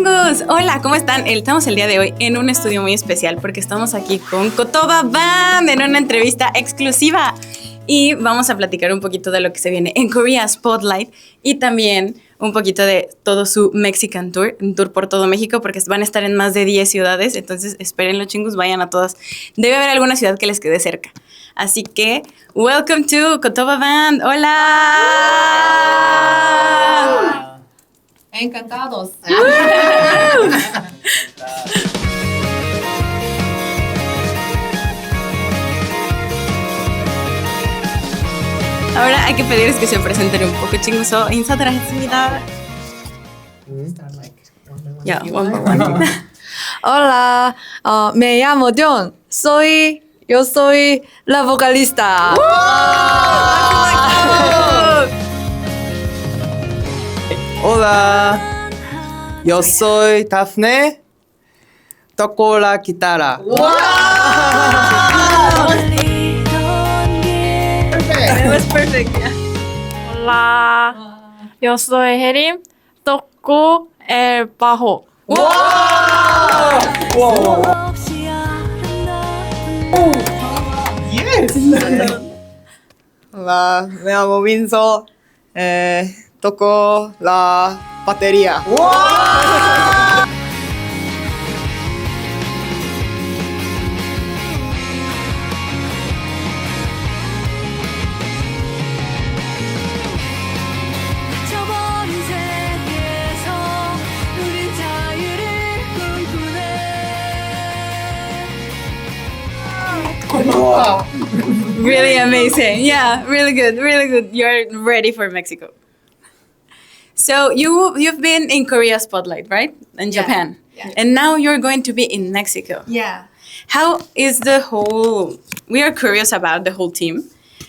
Chingus! Hola, ¿cómo están? Estamos el día de hoy en un estudio muy especial porque estamos aquí con COTOBA Band en una entrevista exclusiva y vamos a platicar un poquito de lo que se viene en Korea Spotlight y también un poquito de todo su Mexican Tour, un tour por todo México porque van a estar en más de 10 ciudades, entonces espérenlo, Chingus, vayan a todas. Debe haber alguna ciudad que les quede cerca. Así que, welcome to COTOBA Band. ¡Hola! Encantados. Ahora hay que pedirles que se presenten un poco, Chingus. 인사드리겠습니다. Yeah, one by one. Hola, me llamo Dion. Yo soy la vocalista. Hola, yo soy Dafne, toco la guitarra. That was perfect. Yeah. Hola, yo soy Herim, toco el bajo. Yes. Hola, me llamo Vinzo, toco la batería. Really amazing. Yeah, really good, really good. You're ready for Mexico. So you've been in Korea Spotlight, right? In Japan. Yeah. And now you're going to be in Mexico. Yeah. How is the whole, we are curious about the whole team.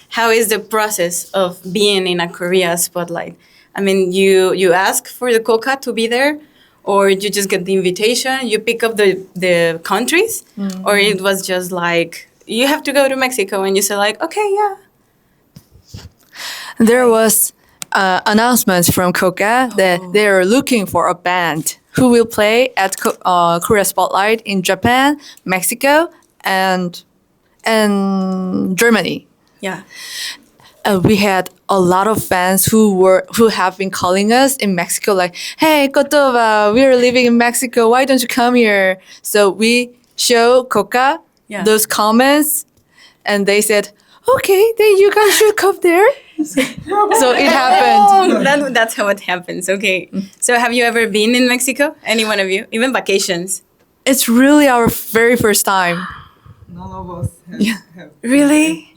How is the process of being in a Korea Spotlight? I mean, you ask for the Coca to be there, or you just get the invitation, you pick up the countries, or it was just like, you have to go to Mexico and you say like, okay, yeah. There was announcements from Koga that they are looking for a band who will play at Korea Spotlight in Japan, Mexico, and Germany. Yeah. We had a lot of fans who have been calling us in Mexico, like, "Hey, Kotoba, we are living in Mexico. Why don't you come here?" So we show Koka those comments, and they said, "Okay, then you guys should come there." So it happened. Oh, that's how it happens. Okay. So have you ever been in Mexico? Any one of you? Even vacations? It's really our very first time. None of us have. Really?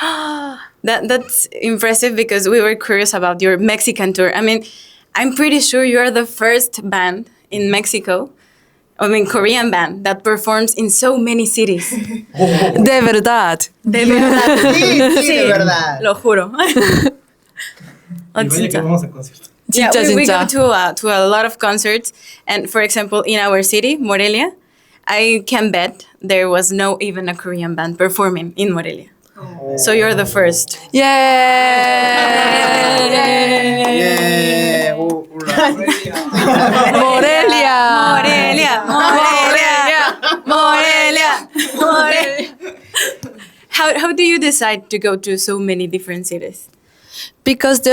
Yeah. That's impressive because we were curious about your Mexican tour. I mean, I'm pretty sure you're the first band in Mexico, Korean band that performs in so many cities. De verdad. De verdad. Sí, de verdad. Lo juro. Y vaya que vamos a concierto. Yeah, 진짜, we go 진짜. to a lot of concerts. And for example, in our city, Morelia, I can bet there was no even a Korean band performing in Morelia. So you're the first. Yay! Yeah. Morelia. How do you decide to go to so many different cities? Because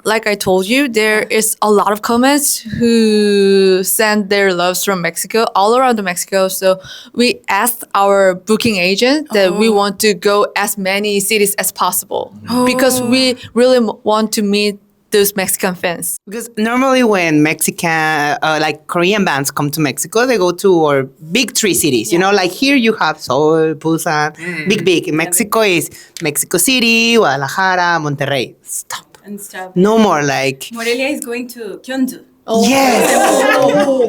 like I told you, there is a lot of comments who send their loves from Mexico, all around Mexico. So we asked our booking agent that we want to go as many cities as possible because we really want to meet those Mexican fans. Because normally when Mexican, like Korean bands come to Mexico, they go to our big three cities. You know, like here you have Seoul, Busan, big. In Mexico is Mexico City, Guadalajara, Monterrey. Stop. And stuff. No more like. Morelia is going to Gyeongju. Yes.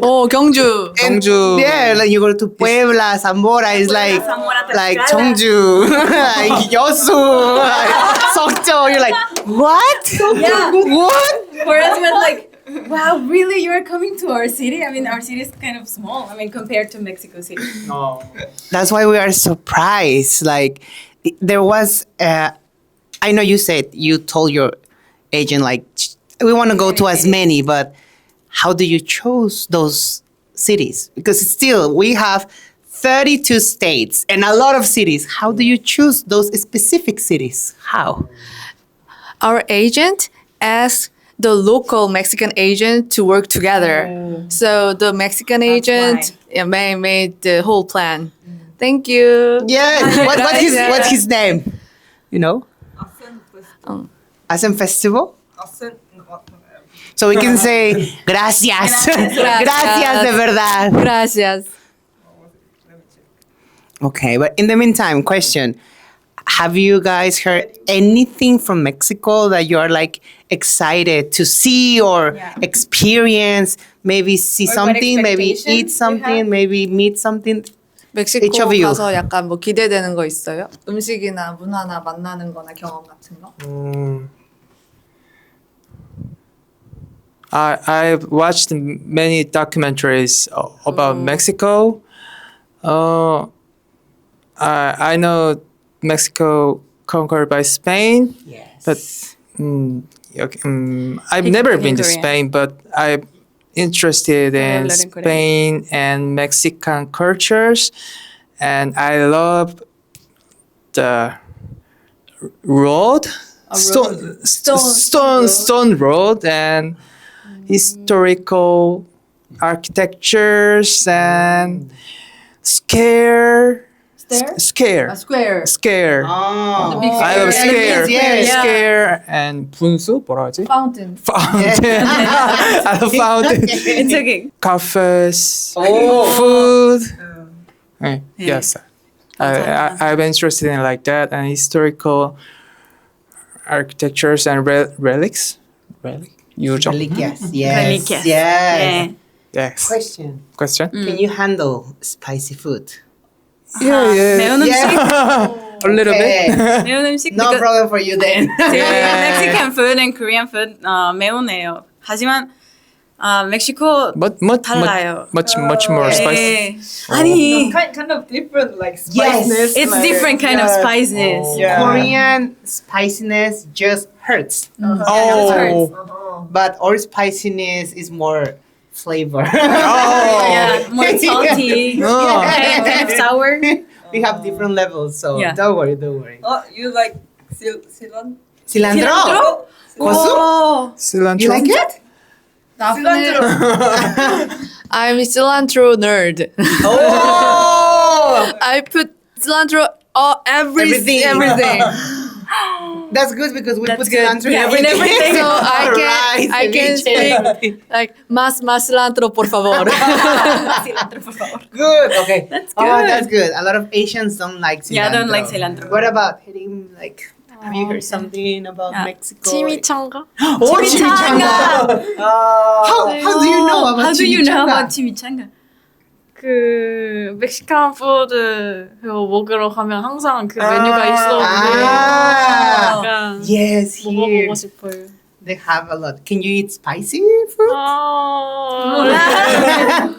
Oh, Gyeongju. And Gyeongju. yeah, like you go to Puebla, Zamora is like Tlaxcala. Cheongju, like Yosu, like Seokjo. You're like, what? Yeah. What? For us, we're like, wow, really? You're coming to our city? I mean, our city is kind of small. I mean, compared to Mexico City. No. That's why we are surprised. Like, there was, I know you said you told your agent, like, we want to go to as many, but how do you choose those cities? Because still we have 32 states and a lot of cities. How do you choose those specific cities? How? Our agent asked the local Mexican agent to work together. So the Mexican agent made the whole plan. Thank you. Yeah. What's his name? You know? Asen Festival? So we can say gracias. Gracias de verdad. Gracias. Okay, but in the meantime, question. Have you guys heard anything from Mexico that you are like excited to see or experience? Maybe see something, maybe eat something, maybe meet something. 멕시코 Each of you. 가서 약간 뭐 기대되는 거 있어요? 음식이나 문화나 만나는 거나 경험 같은 거? I've watched many documentaries about Mexico. I know Mexico conquered by Spain, but I've never been to Korean. Spain, but I'm interested in learning Korean. Spain and Mexican cultures, and I love the road, stone road, and historical architectures and scare. Square. Scare. Oh. I love scare. Yes. Scare and 분수 뭐라 하지? Fountain. Fountain. I love fountain. It's okay. Cafes. Food. Yes. I'm interested in like that and historical architectures and relics. 유적. Reliquias. Reliquias. Yes. Yeah. Yes. Question. Question? Can you handle spicy food? 매운 음식? A little Okay. bit. 매운 음식? No Because problem for you then. Mexican food and Korean food 매운해요. 하지만 멕시코 달라요. Much more spicy. 아니, Kind of different, like spiciness. it's like, different kind of spiciness. Yeah. Korean spiciness just hurts. Oh. But our spiciness is more flavor. Yeah, more salty, Oh. kind of sour. We have different levels, so Yeah. don't worry. Oh, you like cilantro? Cilantro? Kosu? Oh, Cilantro. You like it? I'm cilantro nerd. Oh! I put cilantro Everything. everything. That's good because we That's put good. cilantro Yeah, in in everything. everything. So I Rice, can ceviche. speak like más cilantro por favor. cilantro, por favor. Good. Okay. That's Oh, good. that's good. A lot of Asians don't like cilantro. Yeah, I don't like cilantro. What about hitting like? Have you heard something about Mexico? chimichanga. Oh, chimichanga. How do you know about How do you know chimichanga? about chimichanga? 그 멕시칸 푸드 그거 먹으러 가면 항상 그 메뉴가 있었는데 Ah. 약간 Yes, here 먹어보고 싶어요. they have a lot. Can you eat spicy food?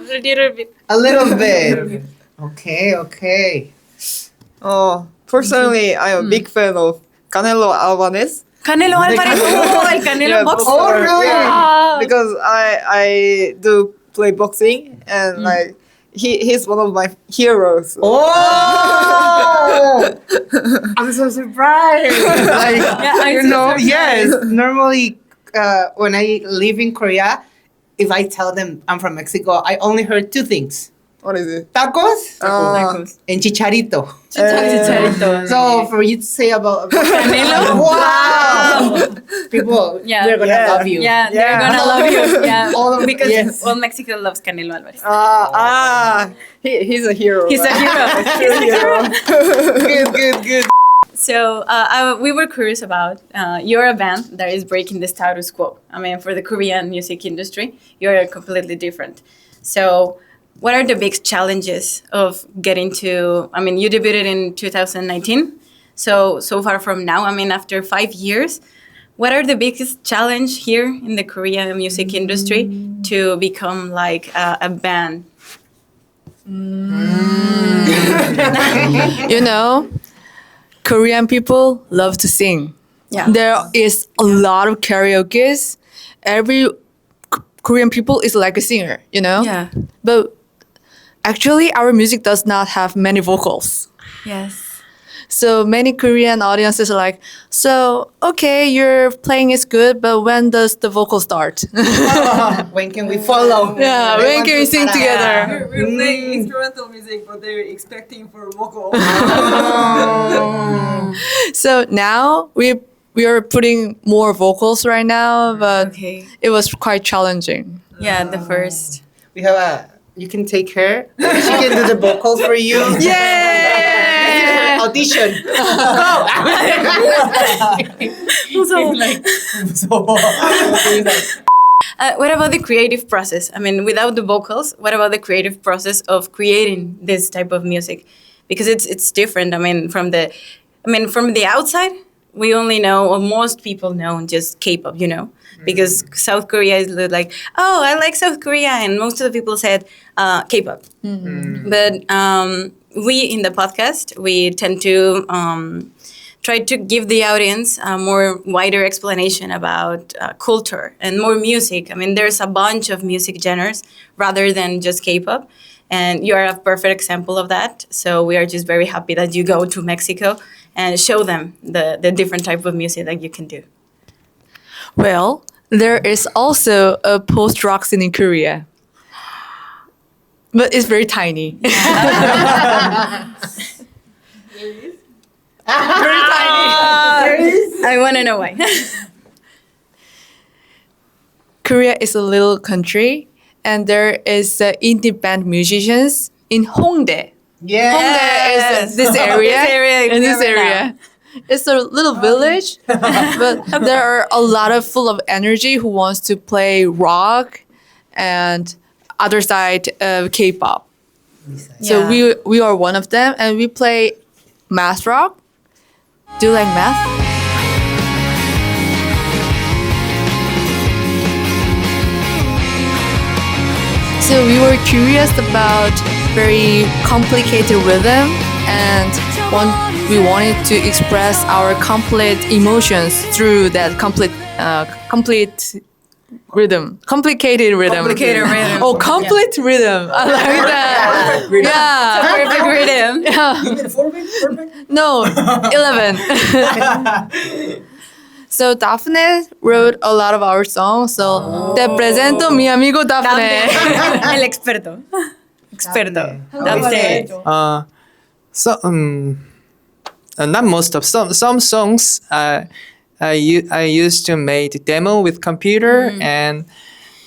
little bit. A little bit. Okay. Personally, I'm a big fan of Canelo Alvarez. Canelo Alvarez. Oh, el Canelo boxer. Oh, really? Because I do play boxing and like he's one of my heroes. Oh, I'm so surprised. Like, I'm you so know, surprised. yes. Normally, when I live in Korea, if I tell them I'm from Mexico, I only heard two things: What is it? tacos Tacos. and chicharito. Chicharito. So for you to say about Canelo? wow, people, Yeah. they're gonna love you. Yeah, they're gonna love you. Yeah, All of- because yes. well, Mexico loves Canelo Alvarez. He's a hero. He's a hero. He's a hero. Good. So we were curious about you're a band that is breaking the status quo. I mean, for the Korean music industry, you're completely different. So what are the big challenges of getting to? I mean, you debuted in 2019. So far from now, I mean, after 5 years, what are the biggest challenge here in the Korean music industry to become like a band? You know, Korean people love to sing. Yeah. There is a lot of karaoke's. Every Korean people is like a singer, you know? Yeah. But actually, our music does not have many vocals. Yes. So many Korean audiences are like, so, okay, your playing is good, but when does the vocal start? When can we follow? Yeah, They when want can to we sing para- together? We're playing instrumental music, but they're expecting for vocal. So now we are putting more vocals right now, but Okay. it was quite challenging. Yeah, the first. We have a. You can take her. She can do the vocals for you. Yeah! Audition. What about the creative process? I mean, without the vocals, what about the creative process of creating this type of music? Because it's different. From the outside, we only know, or most people know, just K-pop, you know, because South Korea is like, oh, I like South Korea, and most of the people said K-pop. But we in the podcast, we tend to try to give the audience a more wider explanation about culture and more music. I mean, there's a bunch of music genres rather than just K-pop. And you are a perfect example of that. So we are just very happy that you go to Mexico and show them the different type of music that you can do. Well, there is also a post-rock scene in Korea. But it's very tiny. Very tiny. I want to know why. Korea is a little country, and there is indie band musicians in Hongdae. Hongdae is this area. In this area. It's a little village, but there are a lot of full of energy who wants to play rock and other side of K-pop. So we are one of them, and we play math rock. Do you like math? So we were curious about very complicated rhythm, and we wanted to express our complete emotions through that complete rhythm. Complicated rhythm. Complicated rhythm. Oh, complete rhythm. I like that. Yeah. Perfect rhythm. Yeah. You mean 4-bit? No, 11. So Daphne wrote a lot of our songs. So te presento mi amigo Daphne. El experto. Experto. Daphne. Not most of some songs. I used to make demo with computer and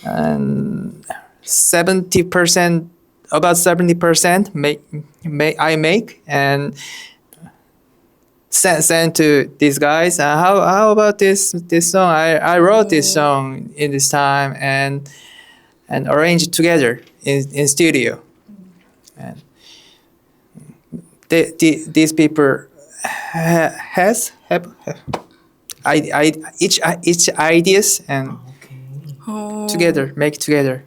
70% about 70% I make and send to these guys. How about this song? I wrote this song in this time and arranged it together in studio. And these people have each ideas and together make it together.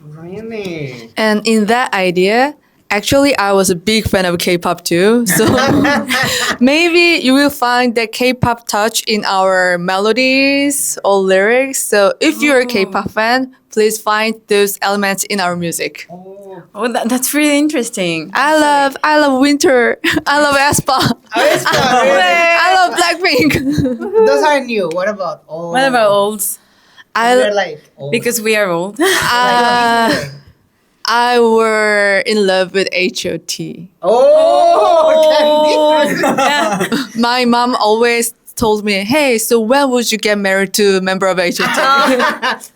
Really? And in that idea, actually, I was a big fan of K-pop too. So maybe you will find the K-pop touch in our melodies or lyrics. So if you're a K-pop fan, please find those elements in our music. Oh, that's really interesting. I love winter. I love aespa. I love Blackpink. Those are new. What about old? What about olds? They're like old. Because we are old. I were in love with H.O.T. Oh, My mom always told me, hey, so when would you get married to a member of H.O.T.?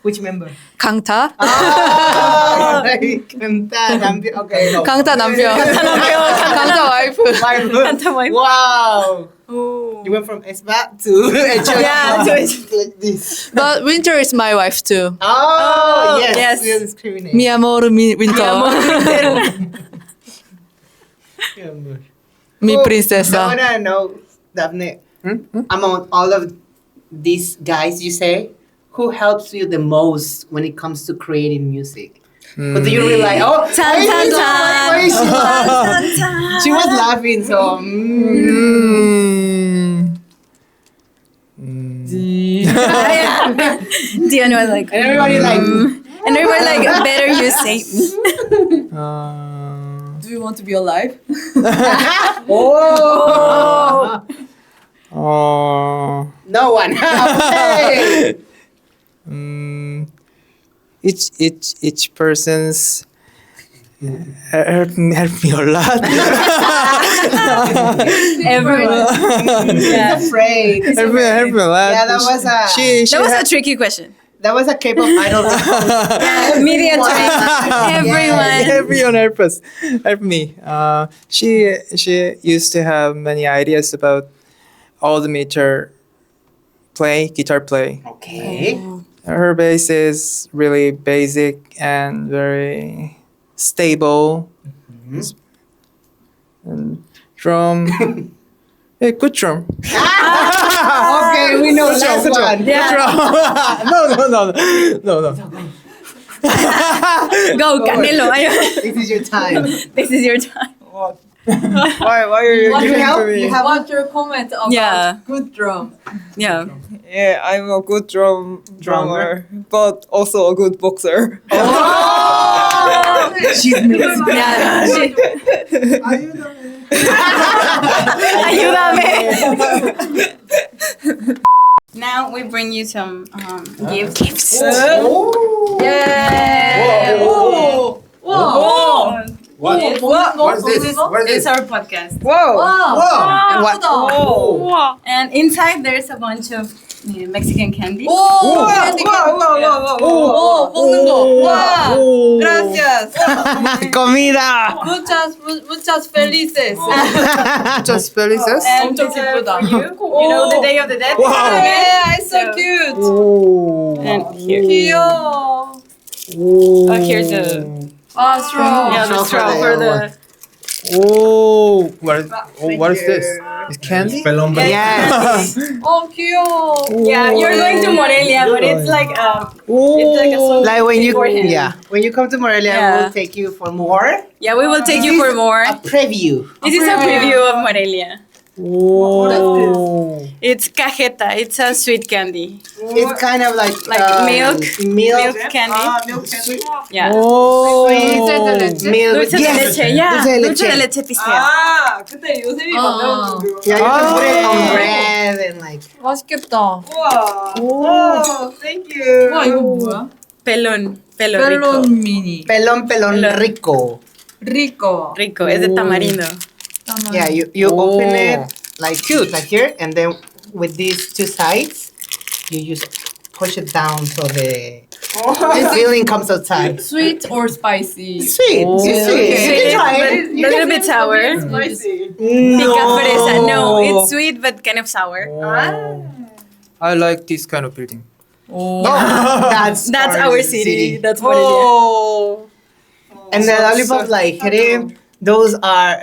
which member? 강타? Oh, Kanta 남편. Okay, no. 강타 남편. 강타 와이프. Kanta wife. Wow. Oh. You went from Espa to HOT. Yeah, to like this. But winter is my wife too. Oh, yes. yes. We discriminate. Mi amor, winter. Mi I princesa. wanna know, Daphne, among all of these guys you say, who helps you the most when it comes to creating music? But do you realize, Tan, tan, tan. She was laughing, so. Dion was like, And everybody like, and everybody like, better use Satan. Do you want to be alive? oh, no one. Hey. Each person's help me a lot. Everyone. Yeah. Afraid. help me a lot. Yeah, that was a That was a tricky question. that was a K-pop idol. Media training. Everyone. Everyone help me. She used to have many ideas about all the guitar play. Okay. Her bass is really basic and very stable. And drum, good drum. Okay, we know last one. No. Go, Canelo. This is your time. This is your time. Why are you What giving help? to me? You have- What's your comment about Yeah. good drum? Yeah. Yeah, I'm a good drummer, but also a good boxer. She's mixed. Yeah. Ayúdame. Now we bring you some gifts. Yeah. Whoa. Whoa. What? What is this? What is It's this? our podcast. Whoa. Wow. What? Whoa. And inside there's a bunch of Mexican candy. 오, candy, 오, whoa. 먹는 거. 와. Gracias. Comida. Muchas felices. Just felices. And 엄청 it's 기쁘다. for you know, the Day of the Dead. Wow. Yeah, it's so cute. And here. 귀여워. Oh, here's the straw. yeah, the straw for the. What is this? It's candy? Pelón, pelón. Yes. 귀여워. Yeah, you're going to Morelia, but it's like a song Like when you beforehand. when you come to Morelia, Yeah. we'll take you for more. Yeah, we will take you for more. A preview. This is a preview of Morelia. Oh. It's cajeta. It's a sweet candy. It's kind of like milk milk candy. Milk candy. Yeah. Dulce de leche. milk. Dulce de Yes. leche. Yeah. Dulce de Dulce de leche. leche pistea. 그때 요셉이 만들어준 거. Yeah, you can put it on Oh. bread and like. 맛있겠다. 우와. 오, thank you. 와, 이거 뭐야? Pelón. Pelo rico. 멜론 미니. Pelón, pelón, Pelón. rico. rico. Rico. Es de tamarindo. Yeah, you open it like here, and then with these two sides, you just push it down so the filling comes outside. Sweet or spicy? Sweet, it's sweet. Okay. You Sweet, can try but it. a little bit sour. Spicy. Pica fresa. No, it's sweet but kind of sour. I like this kind of building. Oh, that's Our city. That's Morelia. Oh. And the lollipops like hidden. Those are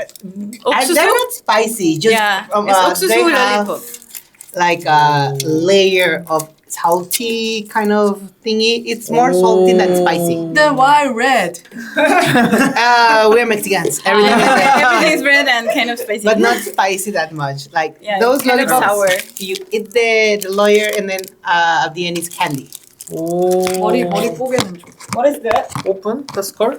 옥수수? they're not spicy. Just Yeah, it's they 옥수수 have lollipop. like a layer of salty kind of thingy. It's more salty than spicy. Then why red? We're Mexicans. Everything is red. Everything's red and kind of spicy. But not spicy that much. Like Yeah, those kind of lollipops, sour. you eat the layer and then at the end it's candy. 머리 뽀개는 중. What is that? Open the skull?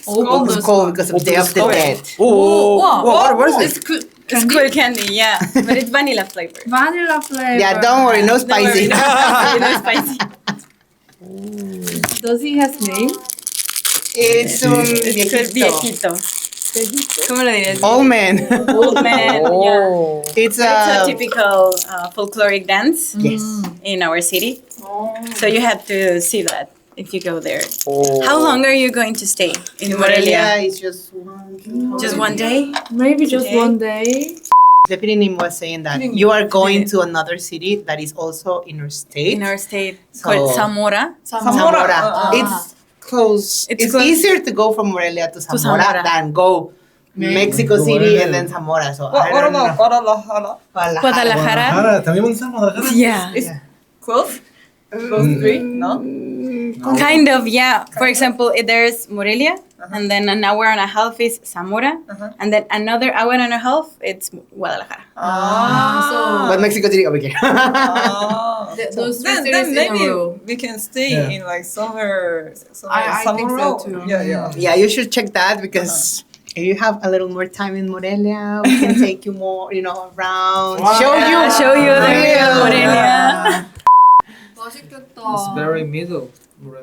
It's called because of Day of the Dead. Oh, 와, what is It's it? good. It's cool candy, yeah. But it's vanilla flavor. Vanilla flavor. Yeah, don't worry, no Don't worry, spicy. no spicy. Does he has name? It's un It's a viejito. viejito. ¿Cómo lo dirías? Old man. Old man, yeah. It's It's a a typical folkloric dance yes. in our city. So you have to see that if you go there. Oh. How long are you going to stay in Morelia Morelia? is just one. Just one day? Maybe just Okay. one day. Deputy Nim was saying that you are going to another city that is also in our state. In our state So- called Zamora. Zamora. It's close. It's It's close. easier to go from Morelia to Zamora, Zamora. than go Mexico City and then Zamora. So I What don't know. about Guadalajara? Guadalajara. Guadalajara. ¿También está en Guadalajara? Yeah. Yeah. Close? Close three? No? Kind of, yeah. For example, there's Morelia, and then an hour and a half is Zamora, and then another hour and a half, it's Guadalajara. But Mexico City over here. Those three Then cities in a maybe row. we can stay Yeah. in like summer I think so row. too. Yeah. Yeah, you should check that because if you have a little more time in Morelia, we can take you more, around, show you the real Morelia. It's very middle.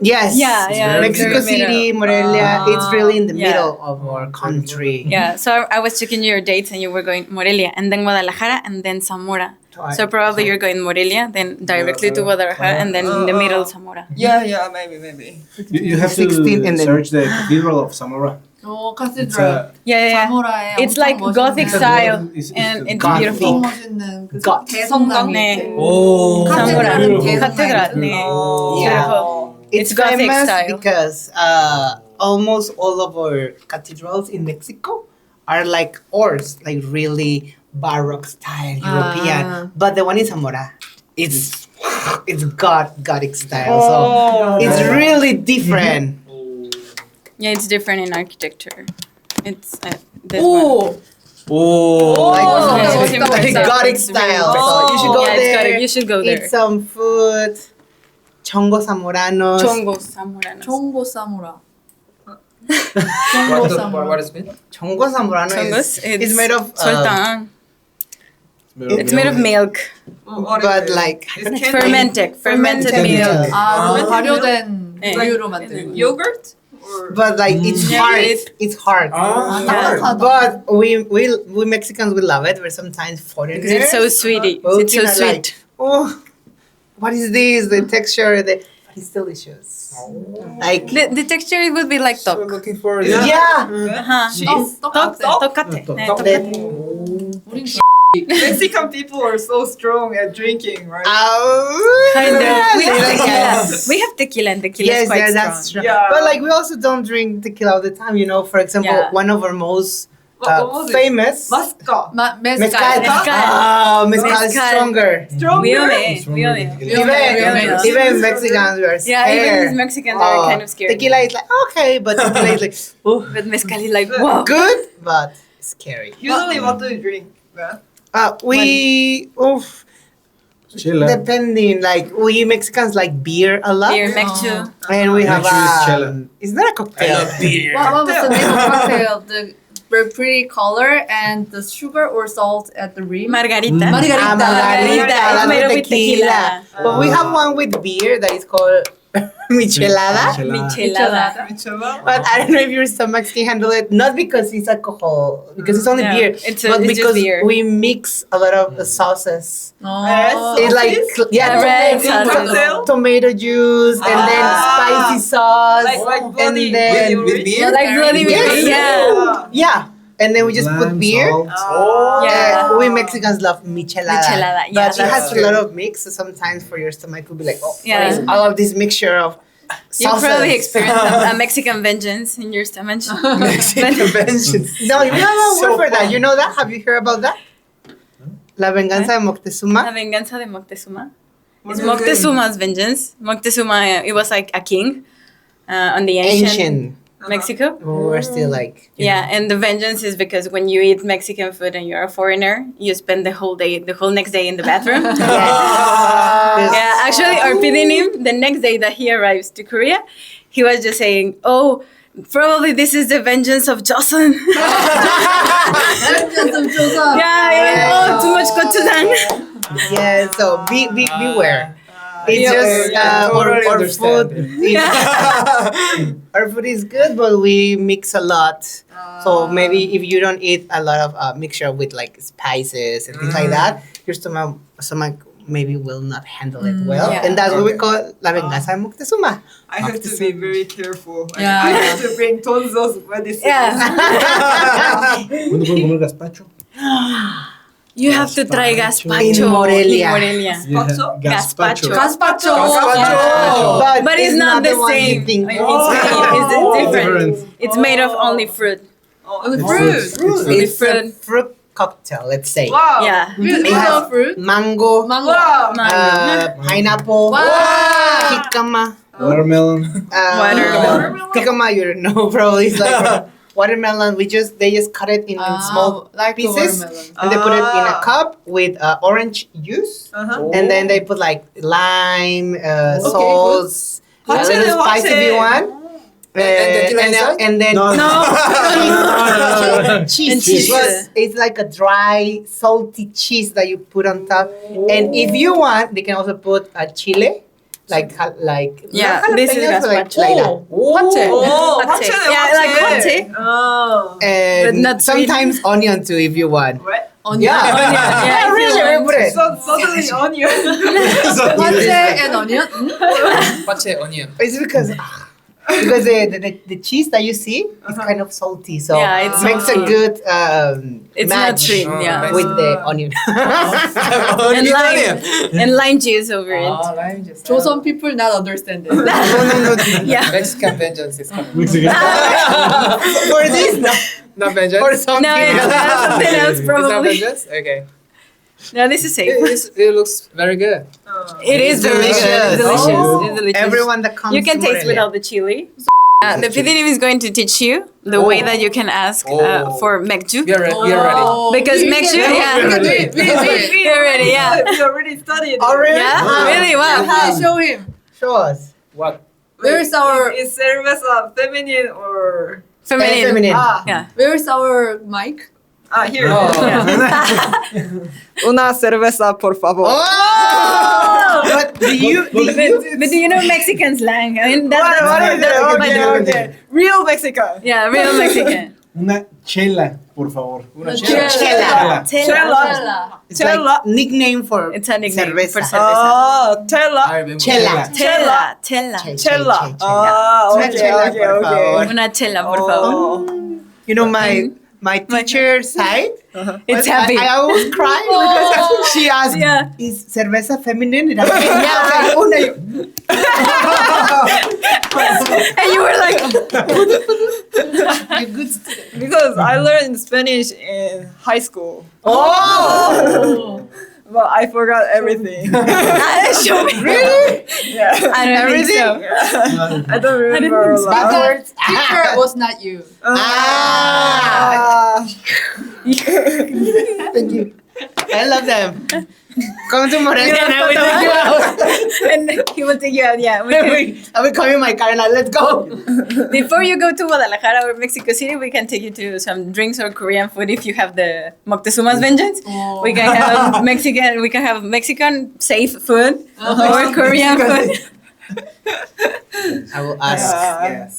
Yes. Yeah, It's yeah. very Mexico very middle. City, Morelia, it's really in the Yeah. middle of our country. Yeah, so I was checking your dates and you were going Morelia and then Guadalajara and then Zamora. So probably you're going Morelia, then directly to Guadalajara and then in the middle Zamora. Yeah, maybe. You have 16 to and then- search the Cathedral of Zamora. 어, It's 카테드랄. Yeah. 자모라에 It's 엄청 like 멋있는 Gothic style It's and it's Gothic. beautiful. 엄청 멋있는 그 got- 대성당이 네. 있고. Oh, Zamora. Cathedral. Cathedral. 네. Yeah. Beautiful. It's Gothic famous style. because almost all of our cathedrals in Mexico are like ours, like really Baroque style, European. But the one in Zamora, it's Gothic style. So it's really different. Yeah, it's different in architecture. It's this one. 오! Like, Oh, it's 멋있다, Gothic It's style. very- So you should go Yeah, it's there. Gothic. You should go there. Eat some food. Chongo Zamoranos. Chongos, Zamoranos. 총고 사무라. What is it? Chongo Zamorano Chongos, is made of 설탕. It's made of milk. but like It's Fermented Fermented milk. milk. 아, 발효된 네. 우유로 만든. yogurt or But like it's Yeah, hard. it's- It's hard. Yeah. But we Mexicans we love it. We're sometimes foreigners. Because it's so sweet. Well, It's so you know, sweet. like, oh, what is this? The texture. But it's delicious. Like The texture would be like So tok. looking for yeah. Tok, 똑같아. 네, 똑같아. 우린 Mexican people are so strong at drinking, right? Kind of. We have Like, tequila. We have tequila and tequila Yes, is quite yeah, strong. that's true. Yeah. But like we also don't drink tequila all the time. For example, Yeah. one of our most What was it? famous Masca. mezcal. Mezcal. Mezcal is Mezcal. stronger. Stronger. 위험해. Even Mexicans we are Yeah, scared. even Mexicans are kind of scared. Tequila is like okay, but tequila is like But mezcal is like, wow. good, but scary. Usually, what do you drink? Man? We Chela. depending like we Mexicans like beer a lot, Beer, mekchu. and we have Mekchu is chela. it's not a cocktail. What was the name of cocktail? The very pretty color and the sugar or salt at the rim. Margarita. Margarita. Margarita, It's that's made with with tequila. But we have one with beer that is called michelada. Michelada. Michelada? But I don't know if your stomach can handle it. Not because it's alcohol, because it's only No, beer, it's but just because beer. we mix a lot of sauces. 어. It's like red sauces. tomato juice and then spicy sauce Like and bloody then with beer? Like bloody Yes. Mary. Yeah. yeah, and then we just put Lime, beer. salt. Yeah. We Mexicans love michelada. Michelada, yeah, But it that's has true. a lot of mix, so sometimes for your stomach will be like, oh, Yeah. what is all of this mixture of You sauces? probably experienced a Mexican vengeance in your stomach. Mexican vengeance. No, we have a word for that. You know that? Have you heard about that? La venganza de La Moctezuma. venganza de Moctezuma. What It's is it? Moctezuma's vengeance. Moctezuma, it was like a king on the ancient Mexico. We're still like. Yeah, and the vengeance is because when you eat Mexican food and you're a foreigner, you spend the whole next day in the bathroom. Yeah, actually, our PD님, the next day that he arrives to Korea, he was just saying, "Oh, probably this is the vengeance of Joseon." Yeah, oh, too much gochujang. Yeah, so beware. It's just totally our understand food. Our food is good, but we mix a lot. So maybe if you don't eat a lot of mixture with like spices and things like that, your stomach maybe will not handle it well, Yeah. and that's what we call la venganza de Moctezuma. I have to be very careful. Yeah. I have to bring tons of medicine. Yeah, ¿Cuándo puedo comer gazpacho? you have to try gazpacho In Morelia. Gazpacho? Gazpacho. Gazpacho. Yeah. But it's not the one same. you think. I mean, it's different. Different. It's made of only fruit. Only fruit. It's a fruit. fruit cocktail, let's say. Wow. Yeah. Fruit. It has fruit. Mango, Mango. Wow. pineapple, Wow. jicama. Watermelon. Watermelon. Jicama, you don't know, probably. It's like watermelon. They just cut it in small like the pieces, watermelon. and they put it in a cup with orange juice, and then they put like lime, sauce, a little spice if you want. And then cheese. It's like a dry, salty cheese that you put on top. And if you want, they can also put a chile, like Yeah, this is like gazpacho. that. Pache. Yeah, like pache. And But not sweet. sometimes onion too, if you want. Onion. Yeah, really, we put it. Suddenly onion. Pache and onion. Pache onion. It's because the cheese that you see is kind of salty, so Yeah, it's makes a salty. good It's not match sweet, yeah. with the onion. And lime juice over it. lime juice. Joseon people not understand it. Yeah. Mexican vengeance is coming. Mexican. For this, no. Not vengeance? For something. No, yeah, something else It's not probably. vengeance? Okay. No, this is safe. It looks very good. It is delicious. delicious. Oh. It's delicious. Everyone that comes You can to taste Morelia. without the chili. The PD님 is going to teach you the way that you can ask for mekju. We are ready. Because mekju, yeah. We can do it. We can do it. You're ready, yeah. We already studied. Already? Yeah, really, wow. Please show him. Show us. What? Where's our Is cerveza feminine or Feminine. Yeah. Where's our mic? here? Oh. Una cerveza, por favor. Oh! But do you? But do you know Mexican slang? I mean, that's Okay. Real Mexican. Yeah, real Mexican. Una chela, por favor. Una chela. Chela. Chela. It's like nickname for It's a nickname cerveza. for cerveza. Oh, tela. Chela. Chela. Chela. Ah, Una okay, chela, okay, por favor. okay. Una chela, por favor. Oh. You know my teacher side. It's happy. I always cry because she asked, Yeah. "Is cerveza feminine?" And I was like, yeah, una. And you were like, You good student. Because I learned Spanish in high school, Oh, but I forgot everything. show me. really? Yeah. I don't think so. I don't remember a lot. Backwards. Teacher was not you. Ah. Thank you. I love them. Come to Morelia and I will take you out. And he will take you out, yeah. We can- I will come in my car and let's go. Before you go to Guadalajara or Mexico City, we can take you to some drinks or Korean food if you have the Moctezuma's vengeance. We can have Mexican safe food or Korean food. I will ask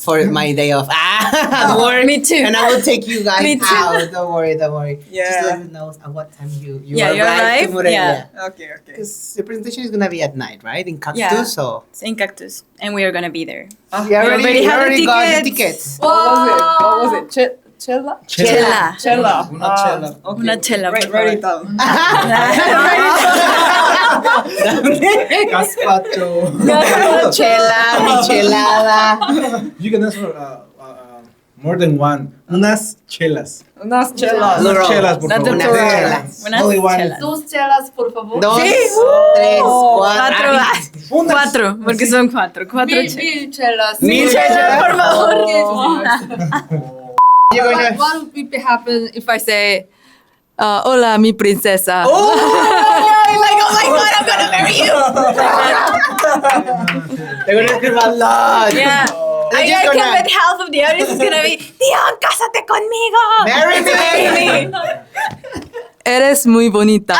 for my day off. Don't worry. Me too. And I will take you guys Me too. out. Don't worry. Yeah. Just let me know at what time you Yeah, you arrive arrive, to Morelia. yeah. Okay, okay. Because the presentation is gonna be at night, right? In Cactus, Yeah. so It's in Cactus. And we are going to be there. we already have the got the tickets. tickets. What was it? Chela? Chela. Chela. Una chela. Okay. Una chela, por Write it favor. down. Gazpacho. Chela. Michelada. You can ask for more than one. Unas chelas. Unas chelas. Plural. Chelas, por Not the favor. Unas plural. chelas. Unas Only one. chelas. Dos chelas, por favor. Dos, Sí. tres, Cuatro. cuatro. Cuatro, porque son cuatro. Cuatro Mil, chelas. mil chelas. Mil chelas, por favor. You're gonna- What would happen if I say, hola, mi princesa? Like, oh my God, I'm gonna marry you. They're gonna scream a lot. Yeah. They're I just can gonna bet half of the audience is gonna be, Dion, cásate conmigo. marry me. Eres muy bonita.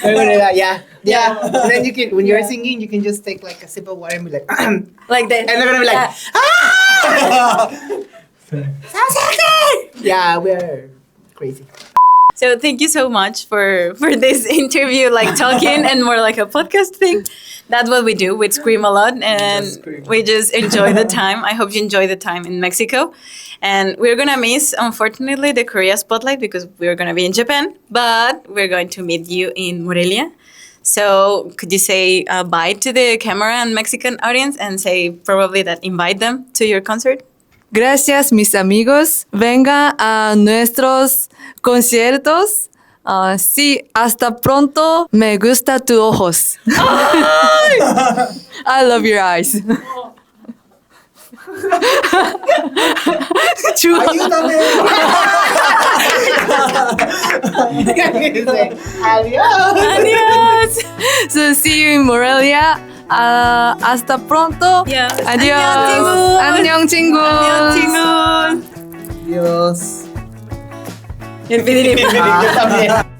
They're gonna, yeah. And then you can, when you're singing, you can just take like a sip of water and be like, and Like that. they're gonna be like, ah! So sexy. Yeah, we're crazy. So thank you so much for this interview, like talking and more like a podcast thing. That's what we do. We scream a lot and we just enjoy the time. I hope you enjoy the time in Mexico. And we're gonna miss, unfortunately, the Korea spotlight because we're gonna be in Japan, but we're going to meet you in Morelia. So could you say bye to the camera and Mexican audience and say probably that invite them to your concert? Gracias, mis amigos. Venga a nuestros conciertos. Sí, hasta pronto. Me gusta tu ojos. I love your eyes. Ayúdame. Adiós. So see you in Morelia. Hasta pronto. Yeah. Adiós. 안녕, 친구. 안녕, 친구. Adiós. Dios. El pidiripa. Yo también.